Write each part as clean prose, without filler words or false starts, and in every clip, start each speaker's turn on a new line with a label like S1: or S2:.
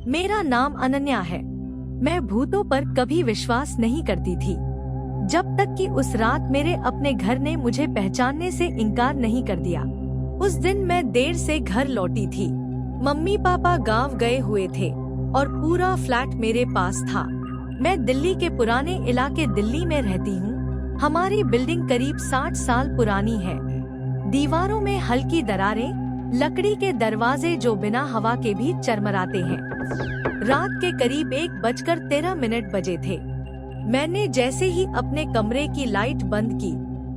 S1: मेरा नाम अनन्या है। मैं भूतों पर कभी विश्वास नहीं करती थी, जब तक कि उस रात मेरे अपने घर ने मुझे पहचानने से इनकार नहीं कर दिया। उस दिन मैं देर से घर लौटी थी। मम्मी पापा गांव गए हुए थे और पूरा फ्लैट मेरे पास था। मैं दिल्ली के पुराने इलाके दिल्ली में रहती हूँ। हमारी बिल्डिंग करीब 60 साल पुरानी है। दीवारों में हल्की दरारें, लकड़ी के दरवाजे जो बिना हवा के भी चरमराते हैं। रात के करीब 1:13 बजे थे। मैंने जैसे ही अपने कमरे की लाइट बंद की,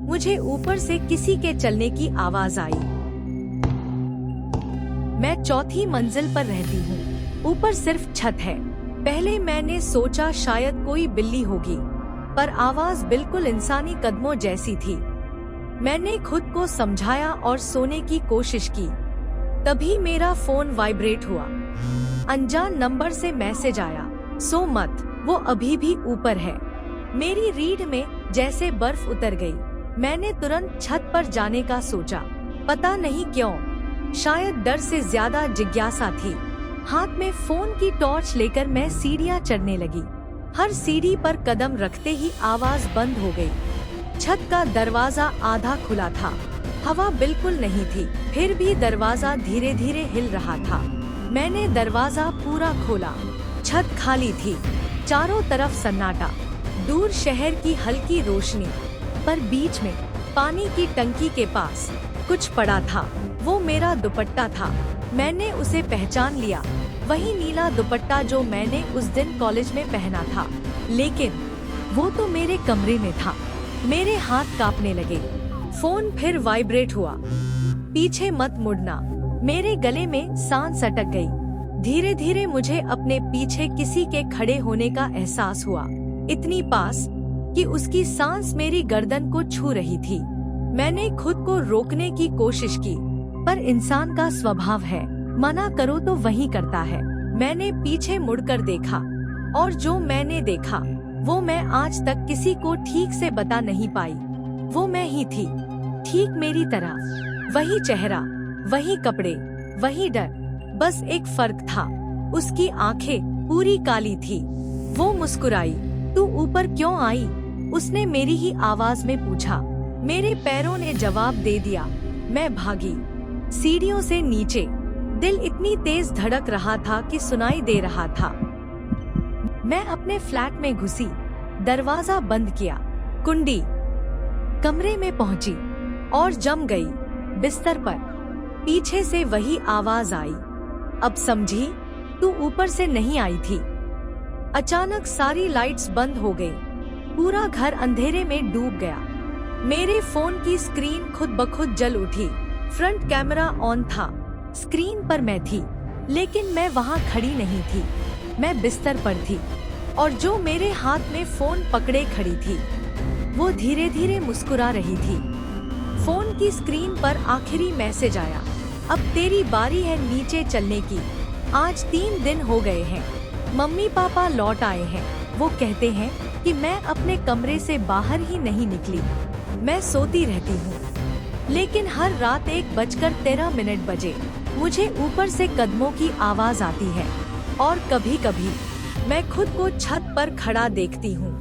S1: मुझे ऊपर से किसी के चलने की आवाज आई। मैं चौथी मंजिल पर रहती हूँ। ऊपर सिर्फ छत है। पहले मैंने सोचा शायद कोई बिल्ली होगी, पर आवाज बिल्कुल इंसानी कदमों जैसी थी। मैंने खुद को समझाया और सोने की कोशिश की। तभी मेरा फोन वाइब्रेट हुआ। अनजान नंबर से मैसेज आया, सो मत, वो अभी भी ऊपर है। मेरी रीढ़ में जैसे बर्फ उतर गई। मैंने तुरंत छत पर जाने का सोचा। पता नहीं क्यों, शायद डर से ज्यादा जिज्ञासा थी। हाथ में फोन की टॉर्च लेकर मैं सीढ़ियां चढ़ने लगी। हर सीढ़ी पर कदम रखते ही आवाज बंद हो गई। छत का दरवाजा आधा खुला था, हवा बिल्कुल नहीं थी, फिर भी दरवाजा धीरे धीरे हिल रहा था। मैंने दरवाजा पूरा खोला। छत खाली थी, चारों तरफ सन्नाटा, दूर शहर की हल्की रोशनी, पर बीच में पानी की टंकी के पास कुछ पड़ा था। वो मेरा दुपट्टा था। मैंने उसे पहचान लिया, वही नीला दुपट्टा जो मैंने उस दिन कॉलेज में पहना था। लेकिन वो तो मेरे कमरे में था। मेरे हाथ कांपने लगे। फोन फिर वाइब्रेट हुआ। पीछे मत मुड़ना। मेरे गले में सांस अटक गई। धीरे धीरे मुझे अपने पीछे किसी के खड़े होने का एहसास हुआ, इतनी पास कि उसकी सांस मेरी गर्दन को छू रही थी। मैंने खुद को रोकने की कोशिश की, पर इंसान का स्वभाव है, मना करो तो वही करता है। मैंने पीछे मुड़कर देखा, और जो मैंने देखा वो मैं आज तक किसी को ठीक से बता नहीं पाई। वो मैं ही थी, ठीक मेरी तरह। वही चेहरा, वही कपड़े, वही डर। बस एक फर्क था, उसकी आंखें पूरी काली थी। वो मुस्कुराई। तू ऊपर क्यों आई? उसने मेरी ही आवाज में पूछा। मेरे पैरों ने जवाब दे दिया। मैं भागी सीढ़ियों से नीचे। दिल इतनी तेज धड़क रहा था कि सुनाई दे रहा था। मैं अपने फ्लैट में घुसी, दरवाजा बंद किया, कुंडी कमरे में पहुंची और जम गई बिस्तर पर। पीछे से वही आवाज आई, अब समझी, तू ऊपर से नहीं आई थी। अचानक सारी लाइट्स बंद हो गई। पूरा घर अंधेरे में डूब गया। मेरे फोन की स्क्रीन खुद ब खुद जल उठी। फ्रंट कैमरा ऑन था। स्क्रीन पर मैं थी, लेकिन मैं वहाँ खड़ी नहीं थी। मैं बिस्तर पर थी, और जो मेरे हाथ में फोन पकड़े खड़ी थी, वो धीरे धीरे मुस्कुरा रही थी। फोन की स्क्रीन पर आखिरी मैसेज आया, अब तेरी बारी है नीचे चलने की। आज 3 दिन हो गए हैं। मम्मी पापा लौट आए हैं। वो कहते हैं कि मैं अपने कमरे से बाहर ही नहीं निकली। मैं सोती रहती हूँ, लेकिन हर रात 1:13 बजे मुझे ऊपर से कदमों की आवाज आती है, और कभी कभी मैं खुद को छत पर खड़ा देखती हूँ।